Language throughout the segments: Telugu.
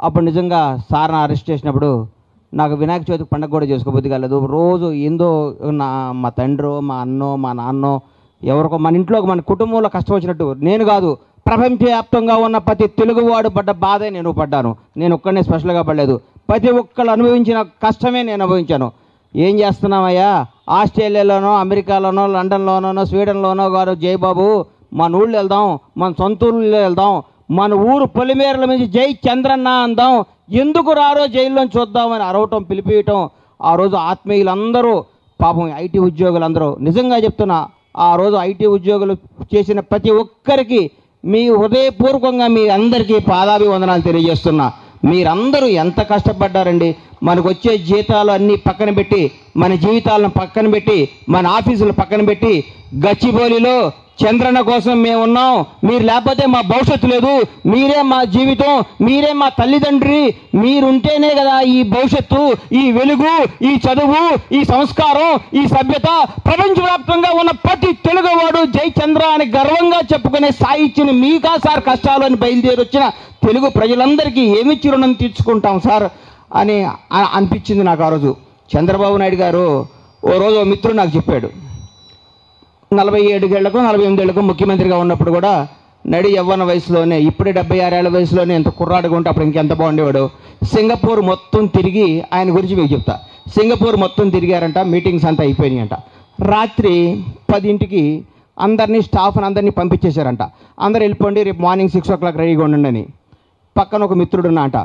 అప్పుడు నిజంగా సార్ని అరెస్ట్ చేసినప్పుడు నాకు వినాయక చవితికి పండుగ కూడా చేసుకోబుద్ధి కాలేదు. రోజు ఏందో మా తండ్రో మా అన్నో మా నాన్నో ఎవరికో మన ఇంట్లో మన కుటుంబంలో కష్టం వచ్చినట్టు నేను కాదు, ప్రపంచవ్యాప్తంగా ఉన్న ప్రతి తెలుగువాడు పడ్డ బాధే నేను పడ్డాను. నేను ఒక్కడనే స్పెషల్గా పడలేదు. ప్రతి ఒక్కళ్ళు అనుభవించిన కష్టమే నేను అనుభవించాను. ఏం చేస్తున్నామయ్యా, ఆస్ట్రేలియాలోనో అమెరికాలోనో లండన్లోనో స్వీడన్లోనో గారు జయబాబు మన ఊళ్ళు వెళ్దాం, మన సొంత ఊళ్ళో వెళ్దాం, మన ఊరు పొలిమేరల మీద జై చంద్రన్న అందాం, ఎందుకు రారో జైల్లోని చూద్దామని అరవటం పిలిపియటం. ఆ రోజు ఆత్మీయులందరూ పాపం ఐటీ ఉద్యోగులందరూ నిజంగా చెప్తున్నా, ఆ రోజు ఐటీ ఉద్యోగులు చేసిన ప్రతి ఒక్కరికి మీ హృదయపూర్వకంగా మీ అందరికీ పాదాభివందనాలు తెలియజేస్తున్నా. మీరందరూ ఎంత కష్టపడ్డారండి. మనకు వచ్చే జీతాలు అన్నీ పక్కన పెట్టి, మన జీవితాలను పక్కన పెట్టి, మన ఆఫీసులు పక్కన పెట్టి గచ్చిబౌలిలో చంద్రన్న కోసం మేము ఉన్నాం, మీరు లేకపోతే మా భవిష్యత్తు లేదు, మీరే మా జీవితం, మీరే మా తల్లిదండ్రి, మీరుంటేనే కదా ఈ భవిష్యత్తు, ఈ వెలుగు, ఈ చదువు, ఈ సంస్కారం, ఈ సభ్యత ప్రపంచవ్యాప్తంగా ఉన్న ప్రతి తెలుగువాడు జై చంద్ర అని గర్వంగా చెప్పుకునే స్థాయి ఇచ్చిన మీకా సార్ కష్టాలు అని బయలుదేరి వచ్చిన తెలుగు ప్రజలందరికీ ఏమిచ్చి రుణం తీర్చుకుంటాం సార్ అని అనిపించింది నాకు. ఆ రోజు చంద్రబాబు నాయుడు గారు ఓ రోజు ఓ మిత్రుడు నాకు చెప్పాడు, 47 ఏళ్లకు 48 ఏళ్లకు ముఖ్యమంత్రిగా ఉన్నప్పుడు కూడా నడి యవ్వన వయసులోనే, ఇప్పుడే 76 ఏళ్ల వయసులోనే ఎంత కుర్రాడుగా ఉంటే అప్పుడు ఇంకెంత బాగుండేవాడు. సింగపూర్ మొత్తం తిరిగి, ఆయన గురించి మీకు చెప్తా, సింగపూర్ మొత్తం తిరిగారంట, మీటింగ్స్ అంతా అయిపోయినాయంట. రాత్రి 10ంటికి అందరినీ స్టాఫ్ని అందరినీ పంపించేశారంట. అందరు వెళ్ళిపోండి, రేపు మార్నింగ్ 6 o'clock రెడీగా ఉండండి అని. పక్కన ఒక మిత్రుడు ఉన్నట,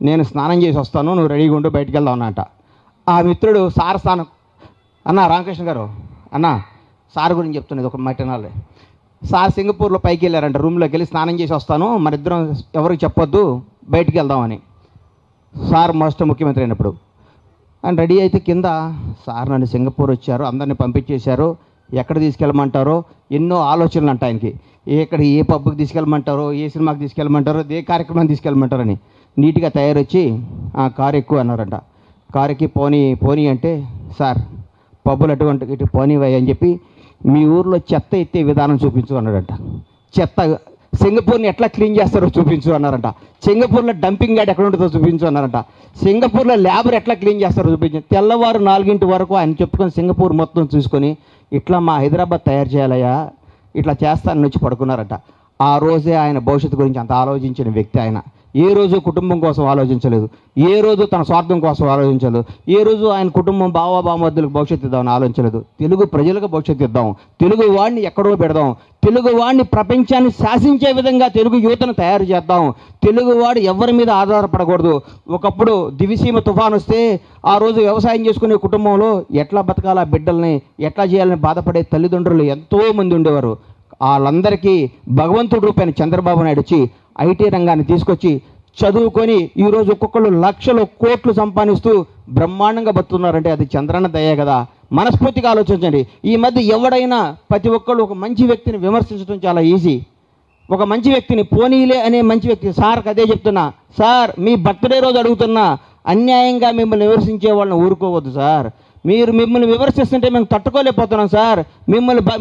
నేను స్నానం చేసి వస్తాను, నువ్వు రెడీగా ఉండు, బయటికి వెళ్దాం అన్నట. ఆ మిత్రుడు సార్ స్నానం అన్న, రామకృష్ణ గారు అన్న సార్ గురించి చెప్తున్నది ఒక మటనాలే. సార్ సింగపూర్లో పైకి వెళ్ళారంట, రూమ్లోకి వెళ్ళి స్నానం చేసి వస్తాను, మన ఇద్దరం ఎవరికి చెప్పొద్దు, బయటికి వెళ్దామని. సార్ ముఖ్యమంత్రి అయినప్పుడు ఆయన రెడీ అయితే కింద, సార్ నన్ను సింగపూర్ వచ్చారు, అందరిని పంపించేశారు, ఎక్కడ తీసుకెళ్ళమంటారో ఎన్నో ఆలోచనలు అంట ఆయనకి. ఏ పబ్కి తీసుకెళ్ళమంటారో, ఏ సినిమాకి తీసుకెళ్ళమంటారో, ఏ కార్యక్రమాన్ని తీసుకెళ్ళమంటారని నీట్గా తయారొచ్చి ఆ కారు ఎక్కువ అన్నారంట. కారుకి పోనీ అంటే, సార్ పబ్బులు ఇటు పోనీవయ్య అని చెప్పి మీ ఊర్లో చెత్త ఎత్తే విధానం చూపించు అన్నాడంట. చెత్త సింగపూర్ని ఎట్లా క్లీన్ చేస్తారో చూపించు అన్నారంట. సింగపూర్లో డంపింగ్ యార్డ్ ఎక్కడ ఉంటుందో చూపించు అన్నారంట. సింగపూర్లో ల్యాబర్ ఎట్లా క్లీన్ చేస్తారో చూపించు. తెల్లవారు 4 వరకు ఆయన చెప్పుకొని సింగపూర్ మొత్తం చూసుకొని, ఇట్లా మా హైదరాబాద్ తయారు చేయాలయ్యా, ఇట్లా చేస్తానని వచ్చి పడుకున్నారట. ఆ రోజే ఆయన భవిష్యత్తు గురించి అంత ఆలోచించిన వ్యక్తి ఆయన. ఏ రోజు కుటుంబం కోసం ఆలోచించలేదు, ఏ రోజు తన స్వార్థం కోసం ఆలోచించలేదు, ఏ రోజు ఆయన కుటుంబం బావమర్దులకు భవిష్యత్తు ఇద్దామని ఆలోచించలేదు. తెలుగు ప్రజలకు భవిష్యత్తు ఇద్దాం, తెలుగు వాడిని ఎక్కడో పెడదాం, తెలుగు వాడిని ప్రపంచాన్ని శాసించే విధంగా తెలుగు యువతను తయారు చేద్దాం, తెలుగువాడు ఎవరి మీద ఆధారపడకూడదు. ఒకప్పుడు దివిసీమ తుఫాను వస్తే ఆ రోజు వ్యవసాయం చేసుకునే కుటుంబంలో ఎట్లా బతకాల, బిడ్డల్ని ఎట్లా చేయాలని బాధపడే తల్లిదండ్రులు ఎంతోమంది ఉండేవారు. వాళ్ళందరికీ భగవంతుడు రూపైన చంద్రబాబు నాయుడు వచ్చి ఐటీ రంగాన్ని తీసుకొచ్చి చదువుకొని ఈరోజు ఒక్కొక్కళ్ళు లక్షలు కోట్లు సంపాదిస్తూ బ్రహ్మాండంగా బతున్నారంటే అది చంద్రన్న దయే కదా. మనస్ఫూర్తిగా ఆలోచించండి. ఈ మధ్య ఎవడైనా ప్రతి ఒక్కళ్ళు ఒక మంచి వ్యక్తిని విమర్శించడం చాలా ఈజీ. ఒక మంచి వ్యక్తిని పోనీలే అనే మంచి వ్యక్తి, సార్కి అదే చెప్తున్నా, సార్ మీ బర్త్డే రోజు అడుగుతున్నా, అన్యాయంగా మిమ్మల్ని విమర్శించే వాళ్ళని ఊరుకోవద్దు సార్. మిమ్మల్ని విమర్శిస్తుంటే మేము తట్టుకోలేకపోతున్నాం సార్.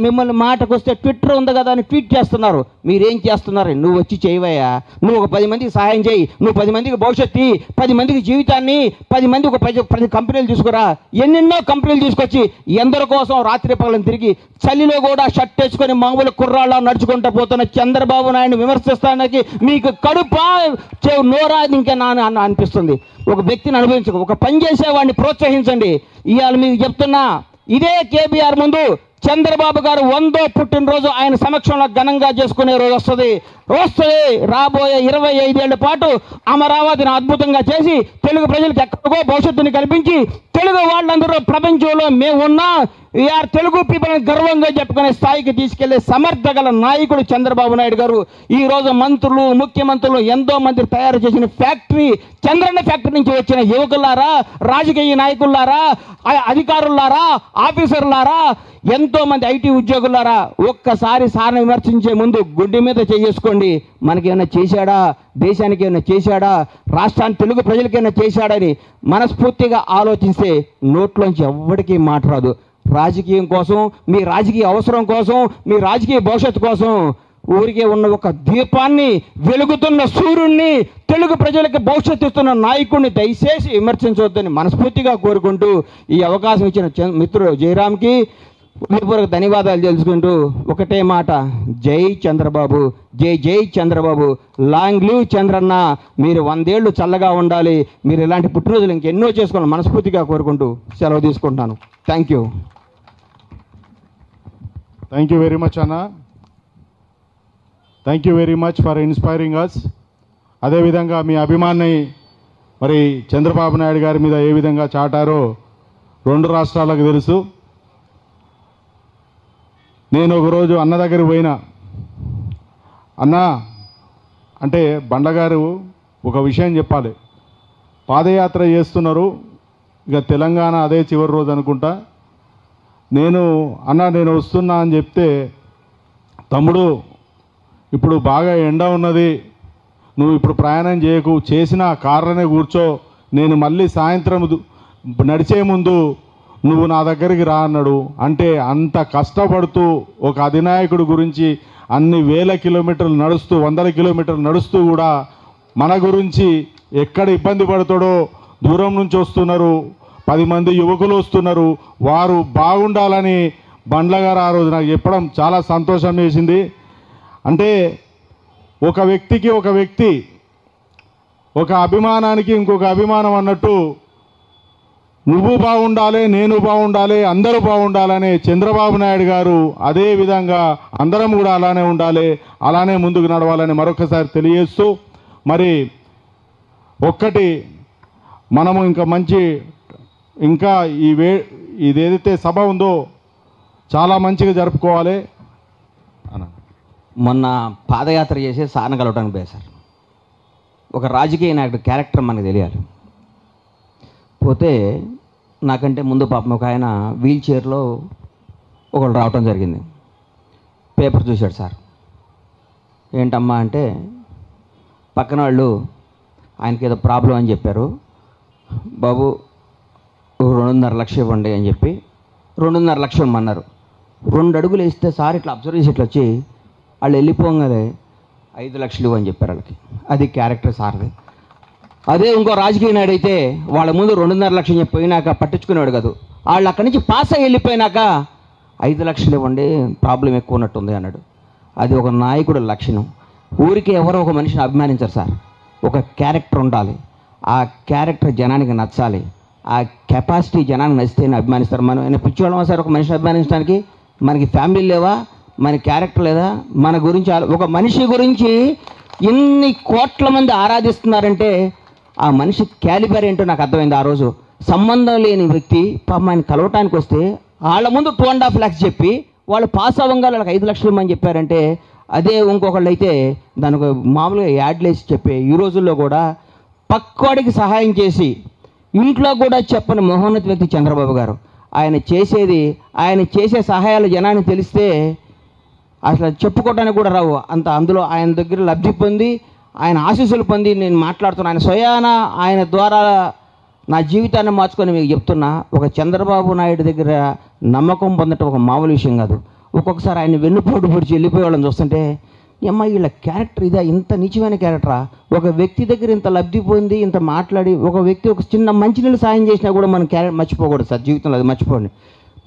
మిమ్మల్ని మాటకు వస్తే ట్విట్టర్ ఉంది కదా అని ట్వీట్ చేస్తున్నారు. మీరేం చేస్తున్నారు? నువ్వు వచ్చి చేయవయ్యా, నువ్వు ఒక 10 మందికి సహాయం చేయి, నువ్వు 10 మందికి భవిష్యత్తు, 10 మందికి జీవితాన్ని, 10 మంది ఒక 10 కంపెనీలు తీసుకురా. ఎన్నెన్నో కంపెనీలు తీసుకొచ్చి ఎందరి కోసం రాత్రి పగలను తిరిగి చలిలో కూడా షర్ట్ వేసుకొని మామూలు కుర్రాళ్ళ నడుచుకుంటూ పోతున్న చంద్రబాబు నాయుడు విమర్శిస్తానికి మీకు కడుపా నోరా ఇంకా అనిపిస్తుంది. ఒక వ్యక్తిని అనుభవించక, ఒక పని చేసేవాడిని ప్రోత్సహించండి. ఇవాళ మీకు చెప్తున్నా, ఇదే కేబీఆర్ ముందు చంద్రబాబు గారు 100వ పుట్టినరోజు ఆయన సమక్షంలో ఘనంగా చేసుకునే రోజు వస్తుంది. రాబోయే 25 ఏళ్ల పాటు అమరావతిని అద్భుతంగా చేసి తెలుగు ప్రజలకు ఎక్కడికో భవిష్యత్తుని కల్పించి తెలుగు వాళ్ళందరూ ప్రపంచంలో మేము ఉన్నా వీఆర్ తెలుగు పీపుల్ అని గర్వంగా చెప్పుకునే స్థాయికి తీసుకెళ్లే సమర్థగల నాయకుడు చంద్రబాబు నాయుడు గారు. ఈరోజు మంత్రులు, ముఖ్యమంత్రులు ఎంతో మంది తయారు చేసిన ఫ్యాక్టరీ చంద్రన్న ఫ్యాక్టరీ నుంచి వచ్చిన యువకులారా, రాజకీయ నాయకులారా, అధికారులారా, ఆఫీసర్లారా, ఎంతో మంది ఐటీ ఉద్యోగులారా, ఒక్కసారి సార్ని విమర్శించే ముందు గుడ్డి మీద చేసుకోండి. మనకేమైనా చేశాడా, దేశానికి ఏమైనా చేశాడా, రాష్ట్రానికి తెలుగు ప్రజలకైనా చేశాడని మనస్ఫూర్తిగా ఆలోచిస్తే నోట్లోంచి ఎవ్వడికి మాట రాదు. రాజకీయం కోసం, మీ రాజకీయ అవసరం కోసం, మీ రాజకీయ భవిష్యత్తు కోసం ఊరికే ఉన్న ఒక దీపాన్ని, వెలుగుతున్న సూర్యుడిని, తెలుగు ప్రజలకు భవిష్యత్తు ఇస్తున్న నాయకుడిని దయచేసి విమర్శించవద్దని మనస్ఫూర్తిగా కోరుకుంటూ ఈ అవకాశం ఇచ్చిన మిత్రుడు జయరామ్కి హృదయపూర్వక ధన్యవాదాలు తెలుసుకుంటూ ఒకటే మాట, జై చంద్రబాబు, జై జై చంద్రబాబు, లాంగ్ లీవ్ చంద్రన్న, మీరు 100 ఏళ్ళు చల్లగా ఉండాలి, మీరు ఇలాంటి పుట్టినరోజులు ఇంకెన్నో చేసుకోవాలని మనస్ఫూర్తిగా కోరుకుంటూ సెలవు తీసుకుంటున్నాను. Thank you. Thank you very much అన్న. Thank you very much for inspiring us. అదేవిధంగా మీ అభిమాన్ని మరి చంద్రబాబు నాయుడు గారి మీద ఏ విధంగా చాటారో 2 రాష్ట్రాలకు తెలుసు. నేను ఒకరోజు అన్న దగ్గరికి పోయినా, అన్న అంటే బండ్లగారు ఒక విషయం చెప్పాలి, పాదయాత్ర చేస్తున్నారు, ఇక తెలంగాణ అదే చివరి రోజు అనుకుంటా. నేను వస్తున్నా అని చెప్తే, తమ్ముడు ఇప్పుడు బాగా ఎండ ఉన్నది, నువ్వు ఇప్పుడు ప్రయాణం చేయకు, చేసిన కార్లోనే కూర్చో, నేను మళ్ళీ సాయంత్రం నడిచే ముందు నువ్వు నా దగ్గరికి రా అన్నాడు. అంటే అంత కష్టపడుతూ ఒక అధినాయకుడి గురించి అన్ని వేల కిలోమీటర్లు నడుస్తూ, 100 కిలోమీటర్లు నడుస్తూ కూడా మన గురించి ఎక్కడ ఇబ్బంది పడతాడో, దూరం నుంచి వస్తున్నారు, 10 మంది యువకులు వస్తున్నారు, వారు బాగుండాలని బండ్లగారు ఆ రోజు నాకు చెప్పడం చాలా సంతోషం వేసింది. అంటే ఒక వ్యక్తికి ఒక వ్యక్తి, ఒక అభిమానానికి ఇంకొక అభిమానం అన్నట్టు, నువ్వు బాగుండాలి, నేను బాగుండాలి, అందరూ బాగుండాలని చంద్రబాబు నాయుడు గారు అదే విధంగా అందరం కూడా అలానే ఉండాలి, అలానే ముందుకు నడవాలని మరొకసారి తెలియజేస్తూ, మరి ఒక్కటి మనము ఇంకా ఇదేదైతే సభ ఉందో చాలా మంచిగా జరుపుకోవాలి. మొన్న పాదయాత్ర చేసి సార్ని కలవటానికి పోయారు సార్. ఒక రాజకీయ నాయకుడు క్యారెక్టర్ మనకు తెలియాలి. పోతే నాకంటే ముందు పాపం ఒక ఆయన వీల్ చైర్లో ఒకళ్ళు రావటం జరిగింది. పేపర్ చూశాడు సార్. ఏంటమ్మా అంటే, పక్కన వాళ్ళు ఆయనకి ఏదో ప్రాబ్లం అని చెప్పారు, బాబు 2.5 లక్షలు ఇవ్వండి అని చెప్పి 2.5 లక్షలు ఇమ్మన్నారు. 2 అడుగులు వేస్తే సార్ ఇట్లా అబ్జర్వ్ చేసి ఇట్లా వచ్చి వాళ్ళు వెళ్ళిపోగానే 5 లక్షలు ఇవ్వని చెప్పారు వాళ్ళకి. అది క్యారెక్టర్ సార్ది. అదే ఇంకో రాజకీయ నాయుడు అయితే వాళ్ళ ముందు 2.5 లక్షలు చెప్పినాక పట్టించుకునేవాడు కాదు. వాళ్ళు అక్కడి నుంచి పాస్ అయ్యి వెళ్ళిపోయినాక 5 లక్షలు ఇవ్వండి, ప్రాబ్లం ఎక్కువ ఉన్నట్టుంది అన్నాడు. అది ఒక నాయకుడు లక్షణం. ఊరికే ఎవరో ఒక మనిషిని అభిమానించరు సార్. ఒక క్యారెక్టర్ ఉండాలి, ఆ క్యారెక్టర్ జనానికి నచ్చాలి, ఆ కెపాసిటీ జనానికి నచ్చితేనే అభిమానిస్తారు. మనం ఏమైనా పిచ్చోళ్ళమా సార్ ఒక మనిషిని అభిమానించడానికి? మనకి ఫ్యామిలీ లేవా, మన క్యారెక్టర్ లేదా? మన గురించి ఒక మనిషి గురించి ఇన్ని కోట్ల మంది ఆరాధిస్తున్నారంటే ఆ మనిషి క్యాలిబర్ ఏంటో నాకు అర్థమైంది. ఆ రోజు సంబంధం లేని వ్యక్తి పాపం ఆయన కలవటానికి వస్తే వాళ్ళ ముందు 2.5 lakhs చెప్పి వాళ్ళు పాస్ అవ్వగా వాళ్ళకి 5 లక్షలు ఇవ్వమని చెప్పారంటే, అదే ఇంకొకళ్ళు అయితే దానికి మామూలుగా యాడ్లు వేసి చెప్పే ఈ రోజుల్లో కూడా పక్కోడికి సహాయం చేసి ఇంట్లో కూడా చెప్పని మహోన్నత వ్యక్తి చంద్రబాబు గారు. ఆయన చేసే సహాయాలు జనానికి తెలిస్తే అసలు చెప్పుకోవడానికి కూడా రావు. అందులో ఆయన దగ్గర లబ్ధి పొంది, ఆయన ఆశీస్సులు పొంది నేను మాట్లాడుతున్నా. ఆయన స్వయాన ఆయన ద్వారా నా జీవితాన్ని మార్చుకొని మీకు చెప్తున్నా. ఒక చంద్రబాబు నాయుడు దగ్గర నమ్మకం పొందటం ఒక మామూలు విషయం కాదు. ఒక్కొక్కసారి ఆయన వెన్నుపోటు పొడిచి వెళ్ళిపోయే వాళ్ళని చూస్తుంటే, అమ్మ వీళ్ళ క్యారెక్టర్ ఇదా, ఇంత నీచమైన క్యారెక్టరా? ఒక వ్యక్తి దగ్గర ఇంత లబ్ధి పొంది ఇంత మాట్లాడి, ఒక వ్యక్తి ఒక చిన్న మంచినీళ్ళు సాయం చేసినా కూడా మనం క్యారెక్టర్ మర్చిపోకూడదు సార్. జీవితంలో అది మర్చిపోండి.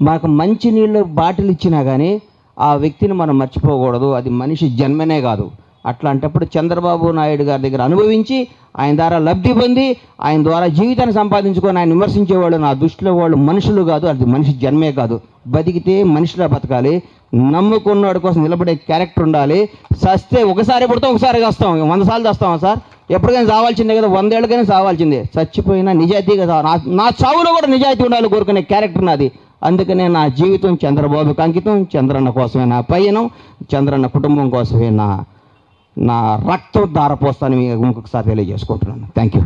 మనకు మంచినీళ్ళు బాటిల్ ఇచ్చినా కానీ ఆ వ్యక్తిని మనం మర్చిపోకూడదు. అది మనిషి జన్మనే కాదు. అట్లాంటప్పుడు చంద్రబాబు నాయుడు గారి దగ్గర అనుభవించి ఆయన ద్వారా లబ్ధి పొంది ఆయన ద్వారా జీవితాన్ని సంపాదించుకొని ఆయన విమర్శించేవాళ్ళు నా దృష్టిలో వాళ్ళు మనుషులు కాదు. అది మనిషి జన్మే కాదు. బతికితే మనిషిలా బతకాలి, నమ్ముకున్నవాడి కోసం నిలబడే క్యారెక్టర్ ఉండాలి. సస్తే ఒకసారి పుడతాం, ఒకసారి వస్తాం, 100 సార్లు చేస్తామా సార్? ఎప్పటికైనా చావాల్సిందే కదా, 100 ఏళ్ళకైనా చావాల్సిందే. చచ్చిపోయినా నిజాయితీగా నా చావులో కూడా నిజాయితీ ఉండాలి కోరుకునే క్యారెక్టర్ నాది. అందుకనే నా జీవితం చంద్రబాబుకి అంకితం. చంద్రన్న కోసమే నా పయనం, చంద్రన్న కుటుంబం కోసమే నా రక్తం ధారపోస్తాను మీకు ఇంకొకసారి తెలియజేసుకుంటున్నాను. Thank you.